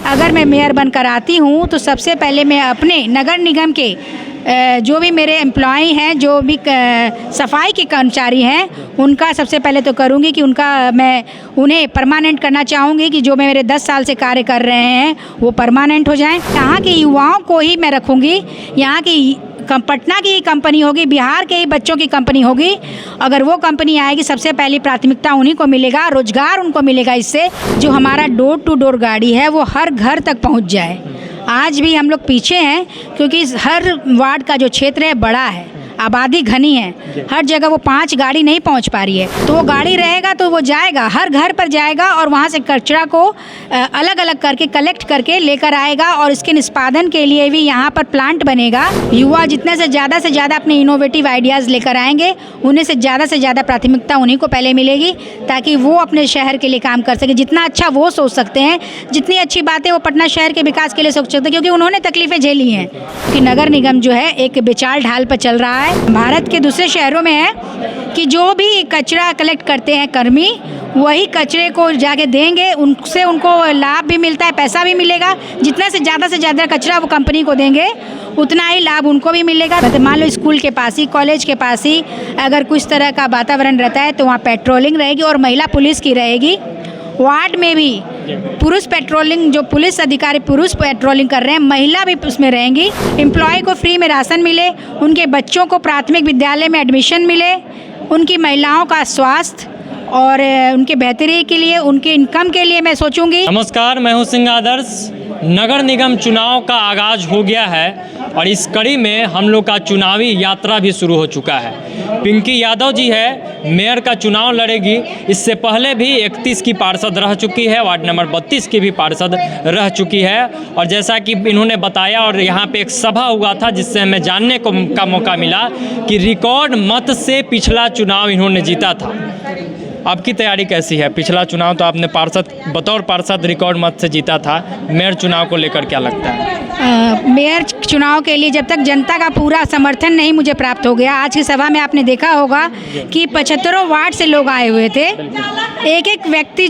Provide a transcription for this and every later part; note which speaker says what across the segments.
Speaker 1: अगर मैं मेयर बनकर आती हूँ तो सबसे पहले मैं अपने नगर निगम के जो भी मेरे एम्प्लॉय हैं, जो भी सफाई के कर्मचारी हैं, उनका सबसे पहले तो करूँगी कि मैं उन्हें परमानेंट करना चाहूँगी कि जो मेरे 10 साल से कार्य कर रहे हैं वो परमानेंट हो जाएं। यहाँ के युवाओं को ही मैं रखूँगी, यहाँ की पटना की ही कंपनी होगी, बिहार के ही बच्चों की कंपनी होगी। अगर वो कंपनी आएगी सबसे पहली प्राथमिकता उन्हीं को मिलेगा, रोजगार उनको मिलेगा। इससे जो हमारा डोर टू डोर गाड़ी है वो हर घर तक पहुंच जाए। आज भी हम लोग पीछे हैं क्योंकि हर वार्ड का जो क्षेत्र है बड़ा है, आबादी घनी है, हर जगह वो 5 गाड़ी नहीं पहुंच पा रही है। तो वो गाड़ी रहेगा तो वो जाएगा, हर घर पर जाएगा और वहां से कचरा को अलग अलग करके कलेक्ट करके लेकर आएगा और इसके निष्पादन के लिए भी यहाँ पर प्लांट बनेगा। युवा जितने से ज़्यादा अपने इनोवेटिव आइडियाज़ लेकर आएंगे, उन्हें से ज़्यादा प्राथमिकता उन्हीं को पहले मिलेगी ताकि वो अपने शहर के लिए काम कर सके। जितना अच्छा वो सोच सकते हैं, जितनी अच्छी बातें वो पटना शहर के विकास के लिए सोच सकते हैं, क्योंकि उन्होंने तकलीफ़ें झेली हैं। कि नगर निगम जो है एक बेचाल ढाल पर चल रहा है। भारत के दूसरे शहरों में है कि जो भी कचरा कलेक्ट करते हैं कर्मी, वही कचरे को जाके देंगे, उनसे उनको लाभ भी मिलता है, पैसा भी मिलेगा। जितने से ज़्यादा कचरा वो कंपनी को देंगे उतना ही लाभ उनको भी मिलेगा। मान लो स्कूल के पास ही, कॉलेज के पास ही अगर कुछ तरह का वातावरण रहता है तो वहाँ पेट्रोलिंग रहेगी और महिला पुलिस की रहेगी। वार्ड में भी पुरुष पेट्रोलिंग, जो पुलिस अधिकारी पुरुष पेट्रोलिंग कर रहे हैं, महिला भी उसमें रहेंगी। एम्प्लॉय को फ्री में राशन मिले, उनके बच्चों को प्राथमिक विद्यालय में एडमिशन मिले, उनकी महिलाओं का स्वास्थ्य और उनके बेहतरी के लिए, उनके इनकम के लिए मैं सोचूंगी।
Speaker 2: नमस्कार, मैं हूं सिंह आदर्श। नगर निगम चुनाव का आगाज हो गया है और इस कड़ी में हम लोग का चुनावी यात्रा भी शुरू हो चुका है। पिंकी यादव जी है, मेयर का चुनाव लड़ेगी। इससे पहले भी 31 की पार्षद रह चुकी है, वार्ड नंबर 32 की भी पार्षद रह चुकी है। और जैसा कि इन्होंने बताया और यहाँ पे एक सभा हुआ था जिससे हमें जानने का मौका मिला कि रिकॉर्ड मत से पिछला चुनाव इन्होंने जीता था। आपकी तैयारी कैसी है? पिछला चुनाव तो आपने बतौर पार्षद रिकॉर्ड मत से जीता था, मेयर चुनाव को लेकर क्या लगता है?
Speaker 1: मेयर चुनाव के लिए जब तक जनता का पूरा समर्थन नहीं मुझे प्राप्त हो गया, आज की सभा में आपने देखा होगा कि 75 वार्ड से लोग आए हुए थे। एक एक व्यक्ति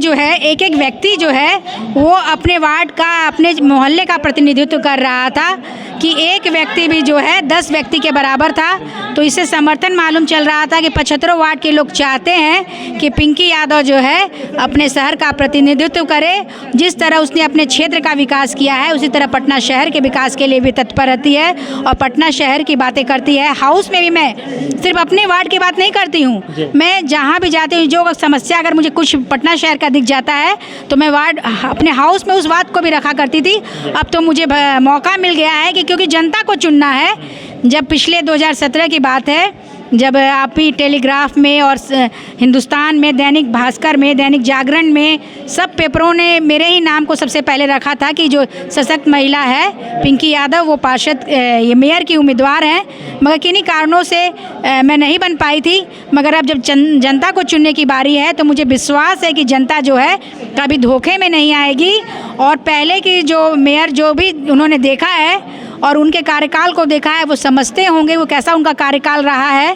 Speaker 1: जो है वो अपने वार्ड का, अपने मोहल्ले का प्रतिनिधित्व कर रहा था कि एक व्यक्ति भी जो है 10 व्यक्ति के बराबर था। तो इससे समर्थन मालूम चल रहा था कि 75 वार्ड के लोग चाहते हैं कि पिंकी यादव जो है अपने शहर का प्रतिनिधित्व करे। जिस तरह उसने अपने क्षेत्र का विकास किया है उसी तरह पटना शहर के विकास के लिए भी तत्पर रहती है और पटना शहर की बातें करती है। हाउस में भी मैं सिर्फ अपने वार्ड की बात नहीं करती हूँ, मैं जहाँ भी जाती हूँ जो समस्या अगर मुझे कुछ पटना शहर का दिख जाता है तो मैं अपने हाउस में उस बात को भी रखा करती थी। अब तो मुझे मौका मिल गया है कि क्योंकि जनता को चुनना है। जब पिछले 2017 की बात है, जब आप ही टेलीग्राफ में और हिंदुस्तान में, दैनिक भास्कर में, दैनिक जागरण में, सब पेपरों ने मेरे ही नाम को सबसे पहले रखा था कि जो सशक्त महिला है पिंकी यादव वो पार्षद, ये मेयर की उम्मीदवार हैं। मगर किन्हीं कारणों से मैं नहीं बन पाई थी। मगर अब जब जनता को चुनने की बारी है तो मुझे विश्वास है कि जनता जो है कभी धोखे में नहीं आएगी। और पहले की जो मेयर जो भी उन्होंने देखा है और उनके कार्यकाल को देखा है, वो समझते होंगे वो कैसा उनका कार्यकाल रहा है।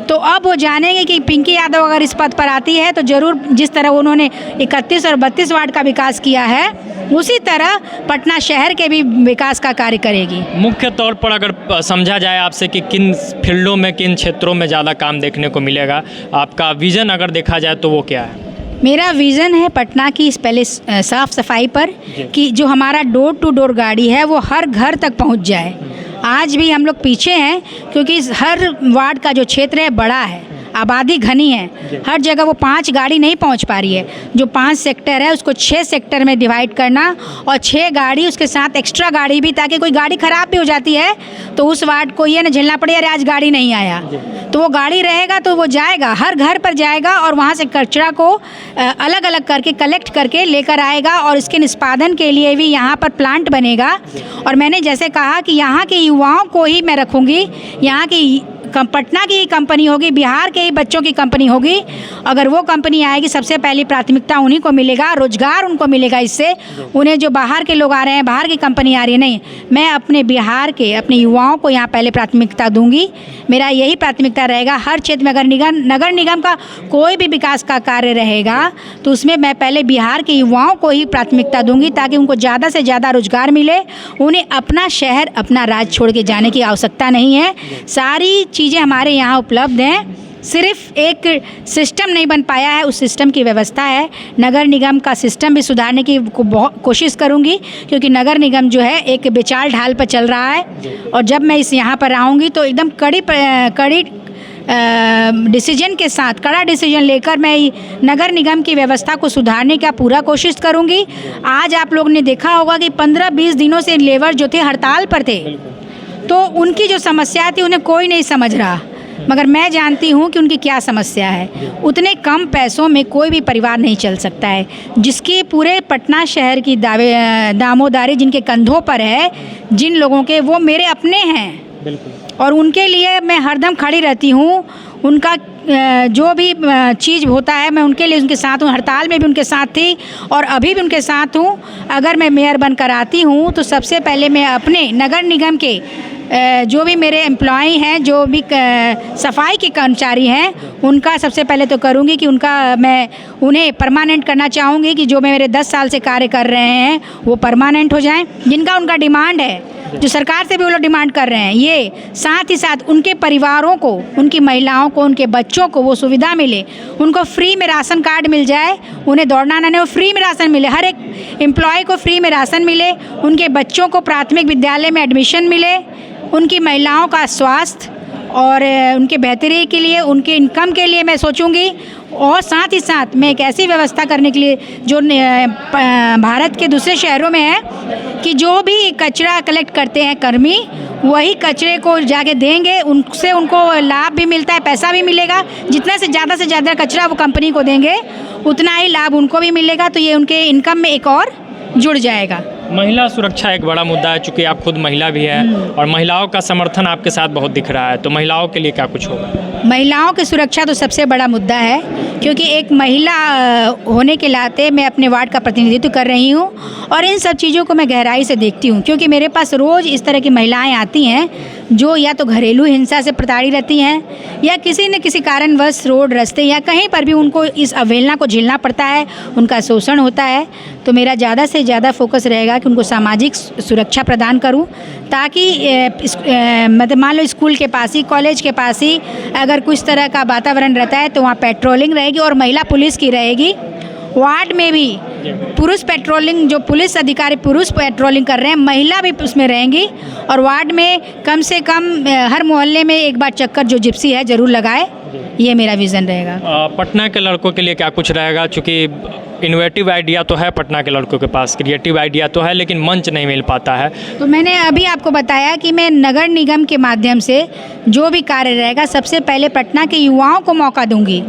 Speaker 1: तो अब वो जानेंगे कि पिंकी यादव अगर इस पद पर आती है तो ज़रूर जिस तरह उन्होंने 31 और 32 वार्ड का विकास किया है उसी तरह पटना शहर के भी विकास का कार्य करेगी।
Speaker 2: मुख्य तौर पर अगर समझा जाए आपसे कि किन फील्डों में, किन क्षेत्रों में ज़्यादा काम देखने को मिलेगा, आपका विज़न अगर देखा जाए तो वो क्या है?
Speaker 1: मेरा विज़न है पटना की पहले साफ़ सफाई पर, कि जो हमारा डोर टू डोर गाड़ी है वो हर घर तक पहुंच जाए। आज भी हम लोग पीछे हैं क्योंकि हर वार्ड का जो क्षेत्र है बड़ा है, आबादी घनी है, हर जगह वो 5 गाड़ी नहीं पहुंच पा रही है। जो 5 सेक्टर है उसको 6 सेक्टर में डिवाइड करना और 6 गाड़ी उसके साथ एक्स्ट्रा गाड़ी भी, ताकि कोई गाड़ी ख़राब भी हो जाती है तो उस वार्ड को ये ना झेलना पड़े अरे आज गाड़ी नहीं आया। तो वो गाड़ी रहेगा तो वो जाएगा, हर घर पर जाएगा और वहाँ से कचरा को अलग अलग करके कलेक्ट करके लेकर आएगा और इसके निष्पादन के लिए भी यहाँ पर प्लांट बनेगा। और मैंने जैसे कहा कि यहाँ के युवाओं को ही मैं रखूँगी, यहाँ की पटना की ही कंपनी होगी, बिहार के ही बच्चों की कंपनी होगी। अगर वो कंपनी आएगी, सबसे पहली प्राथमिकता उन्हीं को मिलेगा, रोजगार उनको मिलेगा। इससे उन्हें जो बाहर के लोग आ रहे हैं, बाहर की कंपनी आ रही है, नहीं, मैं अपने बिहार के अपने युवाओं को यहाँ पहले प्राथमिकता दूंगी। मेरा यही प्राथमिकता रहेगा। हर क्षेत्र में अगर नगर निगम का कोई भी विकास का कार्य रहेगा तो उसमें मैं पहले बिहार के युवाओं को ही प्राथमिकता दूंगी, ताकि उनको ज़्यादा से ज़्यादा रोजगार मिले। उन्हें अपना शहर, अपना राज्य छोड़ के जाने की आवश्यकता नहीं है। सारी चीज़ें हमारे यहाँ उपलब्ध हैं। सिर्फ एक सिस्टम नहीं बन पाया है, उस सिस्टम की व्यवस्था है। नगर निगम का सिस्टम भी सुधारने की बहुत कोशिश करूंगी, क्योंकि नगर निगम जो है एक बेचाल ढाल पर चल रहा है। और जब मैं इस यहाँ पर आऊँगी तो एकदम कड़ी डिसीजन के साथ, कड़ा डिसीजन लेकर मैं नगर निगम की व्यवस्था को सुधारने का पूरा कोशिश करूंगी। आज आप लोग ने देखा होगा कि 15-20 दिनों से लेबर जो थे हड़ताल पर थे, तो उनकी जो समस्या थी उन्हें कोई नहीं समझ रहा, मगर मैं जानती हूँ कि उनकी क्या समस्या है। उतने कम पैसों में कोई भी परिवार नहीं चल सकता है। जिसकी पूरे पटना शहर की दामोदारी जिनके कंधों पर है, जिन लोगों के, वो मेरे अपने हैं और उनके लिए मैं हरदम खड़ी रहती हूँ। उनका जो भी चीज़ होता है मैं उनके लिए उनके साथ हूँ। हड़ताल में भी उनके साथ थी और अभी भी उनके साथ हूँ। अगर मैं मेयर बनकर आती हूँ तो सबसे पहले मैं अपने नगर निगम के जो भी मेरे एम्प्लॉय हैं, जो भी सफाई के कर्मचारी हैं, उनका सबसे पहले तो करूँगी कि मैं उन्हें परमानेंट करना चाहूँगी कि जो मेरे 10 साल से कार्य कर रहे हैं वो परमानेंट हो जाएं। जिनका उनका डिमांड है, जो सरकार से भी वो लोग डिमांड कर रहे हैं, ये साथ ही साथ उनके परिवारों को, उनकी महिलाओं को, उनके बच्चों को वो सुविधा मिले। उनको फ्री में राशन कार्ड मिल जाए, उन्हें दौड़ना ना, वो फ्री में राशन मिले। हर एक एम्प्लॉय को फ्री में राशन मिले, उनके बच्चों को प्राथमिक विद्यालय में एडमिशन मिले, उनकी महिलाओं का स्वास्थ्य और उनके बेहतरी के लिए, उनके इनकम के लिए मैं सोचूंगी। और साथ ही साथ मैं एक ऐसी व्यवस्था करने के लिए जो भारत के दूसरे शहरों में है कि जो भी कचरा कलेक्ट करते हैं कर्मी, वही कचरे को जाके देंगे, उनसे उनको लाभ भी मिलता है, पैसा भी मिलेगा। जितना से ज़्यादा कचरा वो कंपनी को देंगे, उतना ही लाभ उनको भी मिलेगा। तो ये उनके इनकम में एक और जुड़ जाएगा।
Speaker 2: महिला सुरक्षा एक बड़ा मुद्दा है, चूँकि आप खुद महिला भी हैं और महिलाओं का समर्थन आपके साथ बहुत दिख रहा है, तो महिलाओं के लिए क्या कुछ होगा?
Speaker 1: महिलाओं की सुरक्षा तो सबसे बड़ा मुद्दा है, क्योंकि एक महिला होने के नाते मैं अपने वार्ड का प्रतिनिधित्व कर रही हूँ और इन सब चीज़ों को मैं गहराई से देखती हूँ। क्योंकि मेरे पास रोज़ इस तरह की महिलाएं आती हैं जो या तो घरेलू हिंसा से प्रताड़ित रहती हैं या किसी न किसी कारणवश रोड, रास्ते या कहीं पर भी उनको इस अवहेलना को झेलना पड़ता है, उनका शोषण होता है। तो मेरा ज़्यादा से ज़्यादा फोकस रहेगा कि उनको सामाजिक सुरक्षा प्रदान करूं, ताकि मतलब मान लो स्कूल के पास ही, कॉलेज के पास ही अगर कुछ तरह का वातावरण रहता है तो वहाँ पेट्रोलिंग रहेगी और महिला पुलिस की रहेगी। वार्ड में भी पुरुष पेट्रोलिंग, जो पुलिस अधिकारी पुरुष पेट्रोलिंग कर रहे हैं, महिला भी उसमें रहेंगी। और वार्ड में कम से कम हर मोहल्ले में एक बार चक्कर जो जिप्सी है ज़रूर लगाए, ये मेरा विज़न रहेगा।
Speaker 2: पटना के लड़कों के लिए क्या कुछ रहेगा? चूँकि इनोवेटिव आइडिया तो है पटना के लड़कों के पास, क्रिएटिव आइडिया तो है, लेकिन मंच नहीं मिल पाता है।
Speaker 1: तो मैंने अभी आपको बताया कि मैं नगर निगम के माध्यम से जो भी कार्य रहेगा, सबसे पहले पटना के युवाओं को मौका दूंगी।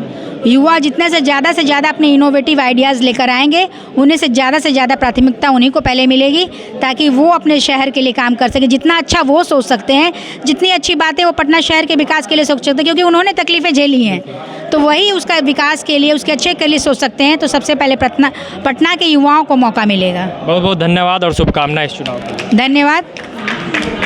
Speaker 1: युवा जितने से ज़्यादा अपने इनोवेटिव आइडियाज़ लेकर आएंगे, उन्हें से ज़्यादा प्राथमिकता उन्हीं को पहले मिलेगी, ताकि वो अपने शहर के लिए काम कर सके। जितना अच्छा वो सोच सकते हैं, जितनी अच्छी बातें वो पटना शहर के विकास के लिए सोच सकते हैं, क्योंकि उन्होंने तकलीफ़ें झेली हैं, तो वही उसका विकास के लिए, उसके अच्छे के लिए सोच सकते हैं। तो सबसे पहले पटना के युवाओं को मौका मिलेगा।
Speaker 2: बहुत बहुत धन्यवाद और शुभकामनाएं इस चुनाव की।
Speaker 1: धन्यवाद।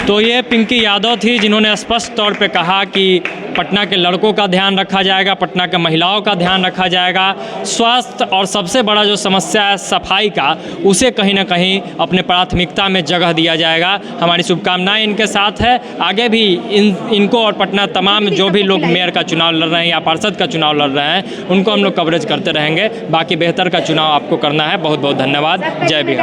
Speaker 2: तो ये पिंकी यादव थी, जिन्होंने स्पष्ट तौर पे कहा कि पटना के लड़कों का ध्यान रखा जाएगा, पटना के महिलाओं का ध्यान रखा जाएगा, स्वास्थ्य और सबसे बड़ा जो समस्या है सफाई का, उसे कहीं ना कहीं अपने प्राथमिकता में जगह दिया जाएगा। हमारी शुभकामनाएं इनके साथ है। आगे भी इनको और पटना तमाम जो भी लोग मेयर का चुनाव लड़ रहे हैं या पार्षद का चुनाव लड़ रहे हैं, उनको हम लोग कवरेज करते रहेंगे। बाकी बेहतर का चुनाव आपको करना है। बहुत बहुत धन्यवाद। जय बिहार।